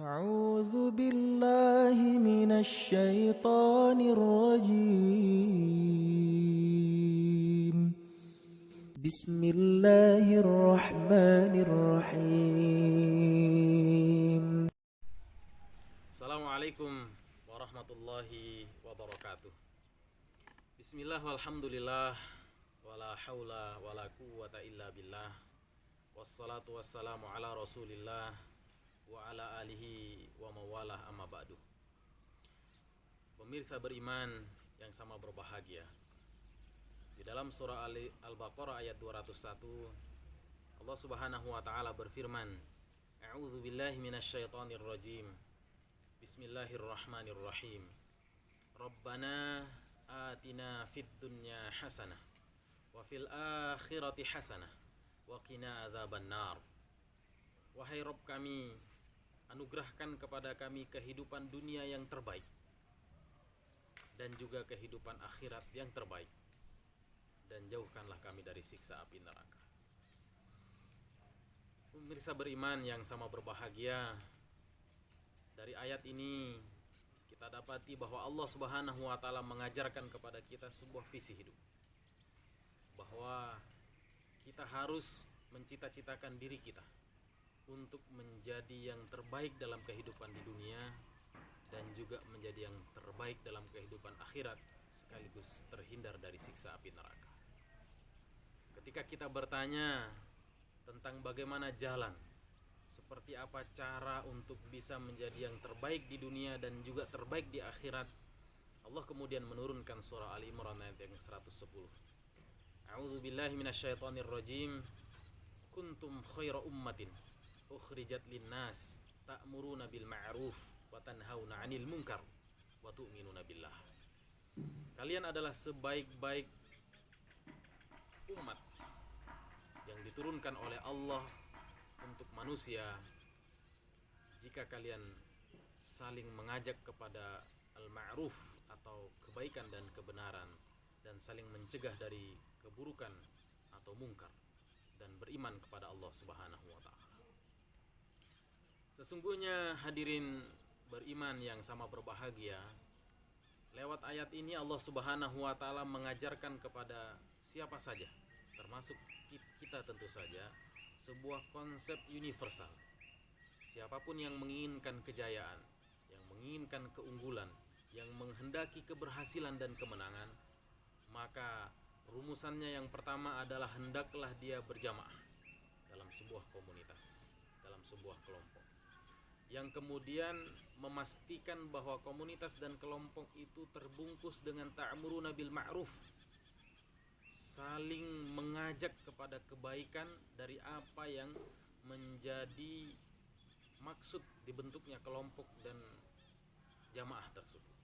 أعوذ بالله من الشيطان الرجيم بسم الله الرحمن الرحيم Assalamualaikum warahmatullahi wabarakatuh. Bismillah walhamdulillah wala haula wala quwwata illa billah. Wassalatu wassalamu ala Rasulillah wa ala alihi wa mawalah amma ba'du. Pemirsa beriman yang sama berbahagia. Di dalam surah Al-Baqarah ayat 201 Allah Subhanahu wa taala berfirman, A'udzu billahi minasyaitonir rajim. Bismillahirrahmanirrahim. Rabbana atina fid dunya hasanah wa fil akhirati hasanah wa qina adzabannar. Wahai Rabb kami, anugerahkan kepada kami kehidupan dunia yang terbaik dan juga kehidupan akhirat yang terbaik, dan jauhkanlah kami dari siksa api neraka. Pemirsa beriman yang sama berbahagia, dari ayat ini kita dapati bahwa Allah Subhanahu wa taala mengajarkan kepada kita sebuah visi hidup, bahwa kita harus mencita-citakan diri kita untuk menjadi yang terbaik dalam kehidupan di dunia dan juga menjadi yang terbaik dalam kehidupan akhirat, sekaligus terhindar dari siksa api neraka. Ketika kita bertanya tentang bagaimana jalan, seperti apa cara untuk bisa menjadi yang terbaik di dunia dan juga terbaik di akhirat, Allah kemudian menurunkan surah Ali Imran ayat yang 110. A'udzu billahi minasyaitonir rajim. Kuntum khaira ummatin ukhrijat linnas ta'muruna bil ma'ruf wa tanhauna 'anil munkar wa tu'minuna billah. Kalian adalah sebaik-baik umat yang diturunkan oleh Allah untuk manusia jika kalian saling mengajak kepada al-ma'ruf atau kebaikan dan kebenaran, dan saling mencegah dari keburukan atau mungkar, dan beriman kepada Allah Subhanahu wa taala. Sesungguhnya hadirin beriman yang sama berbahagia, lewat ayat ini Allah Subhanahu wa taala mengajarkan kepada siapa saja, termasuk kita tentu saja, sebuah konsep universal. Siapapun yang menginginkan kejayaan, yang menginginkan keunggulan, yang menghendaki keberhasilan dan kemenangan, maka rumusannya yang pertama adalah hendaklah dia berjamaah dalam sebuah komunitas, dalam sebuah kelompok, yang kemudian memastikan bahwa komunitas dan kelompok itu terbungkus dengan ta'muruna bil ma'ruf, saling mengajak kepada kebaikan dari apa yang menjadi maksud dibentuknya kelompok dan jamaah tersebut,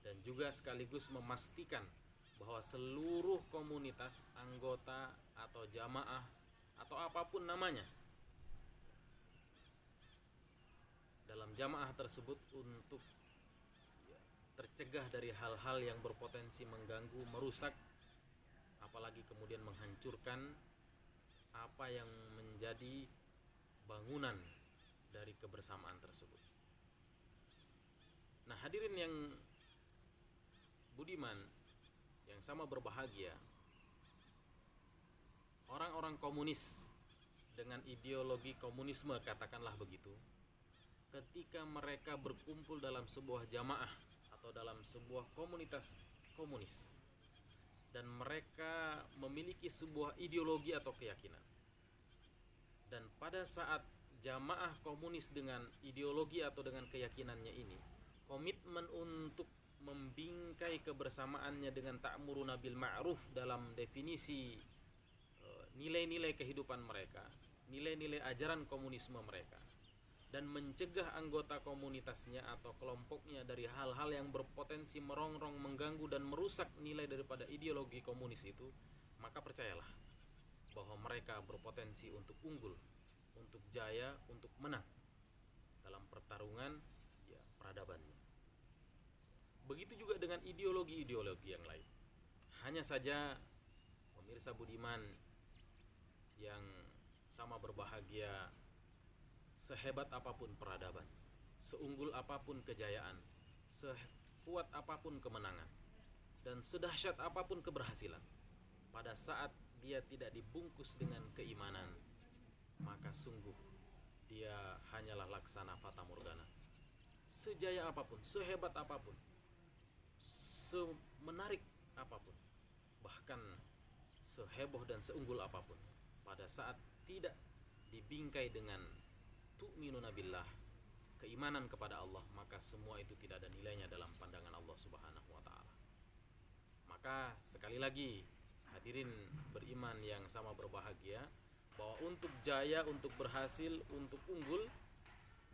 dan juga sekaligus memastikan bahwa seluruh komunitas, anggota atau jamaah atau apapun namanya dalam jamaah tersebut untuk tercegah dari hal-hal yang berpotensi mengganggu, merusak, apalagi kemudian menghancurkan apa yang menjadi bangunan dari kebersamaan tersebut. Nah, hadirin yang budiman yang sama berbahagia, orang-orang komunis dengan ideologi komunisme, katakanlah begitu, ketika mereka berkumpul dalam sebuah jamaah atau dalam sebuah komunitas komunis, dan mereka memiliki sebuah ideologi atau keyakinan, dan pada saat jamaah komunis dengan ideologi atau dengan keyakinannya ini komitmen untuk membingkai kebersamaannya dengan ta'muruna bil ma'ruf dalam definisi nilai-nilai kehidupan mereka, nilai-nilai ajaran komunisme mereka, dan mencegah anggota komunitasnya atau kelompoknya dari hal-hal yang berpotensi merongrong, mengganggu, dan merusak nilai daripada ideologi komunis itu, maka percayalah bahwa mereka berpotensi untuk unggul, untuk jaya, untuk menang dalam pertarungan peradabannya. Begitu juga dengan ideologi-ideologi yang lain. Hanya saja pemirsa budiman yang sama berbahagia, sehebat apapun peradaban, seunggul apapun kejayaan, sekuat apapun kemenangan, dan sedahsyat apapun keberhasilan, pada saat dia tidak dibungkus dengan keimanan, maka sungguh dia hanyalah laksana fata morgana. Sejaya apapun, sehebat apapun, semenarik apapun, bahkan seheboh dan seunggul apapun, pada saat tidak dibingkai dengan tu'minuna billah, keimanan kepada Allah, maka semua itu tidak ada nilainya dalam pandangan Allah Subhanahu wa taala. Maka sekali lagi hadirin beriman yang sama berbahagia, bahwa untuk jaya, untuk berhasil, untuk unggul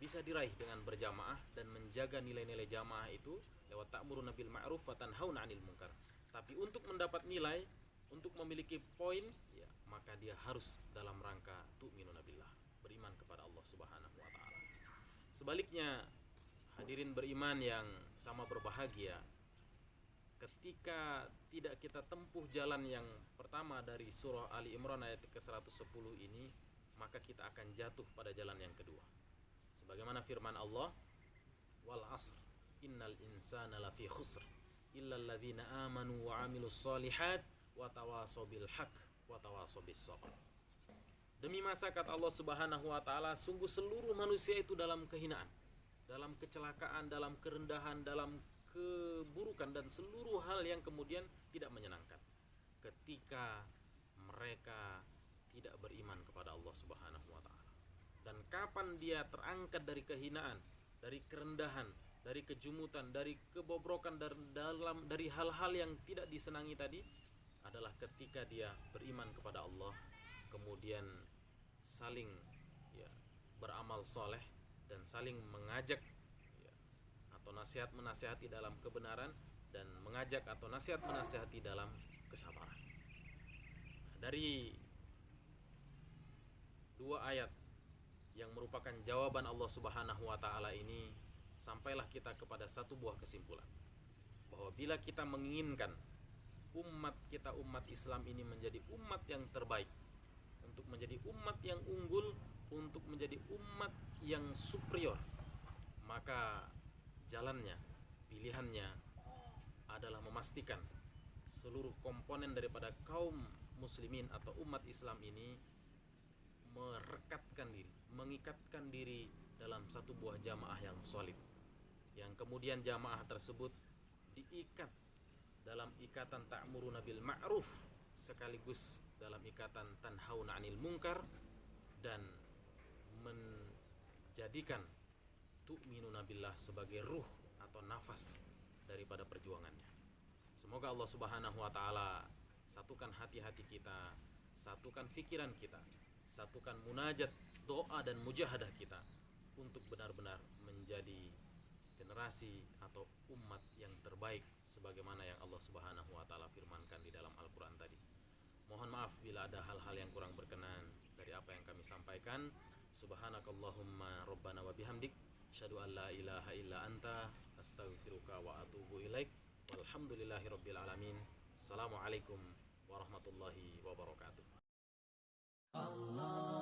bisa diraih dengan berjamaah dan menjaga nilai-nilai jamaah itu lewat ta'muruna bil ma'ruf wa tanhauna 'anil munkar. Tapi untuk mendapat nilai, untuk memiliki poin, ya, maka dia harus dalam rangka tu'minuna billah, beriman kepada Allah Subhanahu wa taala. Sebaliknya, hadirin beriman yang sama berbahagia, ketika tidak kita tempuh jalan yang pertama dari surah Ali Imran ayat ke-110 ini, maka kita akan jatuh pada jalan yang kedua. Sebagaimana firman Allah, wal asr innal insana lafi khusr illal ladzina amanu wa amilus solihat wa tawasaw bil haqq wa tawasaw bis sabr. Demi masa, kata Allah Subhanahu wa taala, sungguh seluruh manusia itu dalam kehinaan, dalam kecelakaan, dalam kerendahan, dalam keburukan dan seluruh hal yang kemudian tidak menyenangkan ketika mereka tidak beriman kepada Allah Subhanahu wa taala. Dan kapan dia terangkat dari kehinaan, dari kerendahan, dari kejumutan, dari kebobrokan, dari hal-hal yang tidak disenangi tadi, adalah ketika dia beriman kepada Allah, kemudian saling, ya, beramal soleh dan saling mengajak, ya, atau nasihat menasihati dalam kebenaran, dan mengajak atau nasihat menasihati dalam kesabaran. Dari dua ayat yang merupakan jawaban Allah Subhanahu wa taala ini, sampailah kita kepada satu buah kesimpulan, bahwa bila kita menginginkan umat kita, umat Islam ini menjadi umat yang terbaik, untuk menjadi umat yang unggul, untuk menjadi umat yang superior, maka jalannya, pilihannya adalah memastikan seluruh komponen daripada kaum muslimin atau umat Islam ini merekatkan diri, mengikatkan diri dalam satu buah jamaah yang solid, yang kemudian jamaah tersebut diikat dalam ikatan ta'muruna bil ma'ruf sekaligus dalam ikatan tanhauna 'anil munkar, dan menjadikan tu'minuna billah sebagai ruh atau nafas daripada perjuangannya. Semoga Allah Subhanahu wa taala satukan hati-hati kita, satukan pikiran kita, satukan munajat, doa dan mujahadah kita untuk benar-benar menjadi generasi atau umat yang terbaik sebagaimana yang Allah Subhanahu wa taala firmankan di dalam Al-Qur'an tadi. Mohon maaf bila ada hal-hal yang kurang berkenan dari apa yang kami sampaikan. Subhanakallahumma rabbana wa bihamdik, asyhadu an la ilaha illa anta, astaghfiruka wa atubu ilaik. Walhamdulillahirabbil alamin. Assalamualaikum warahmatullahi wabarakatuh. Allah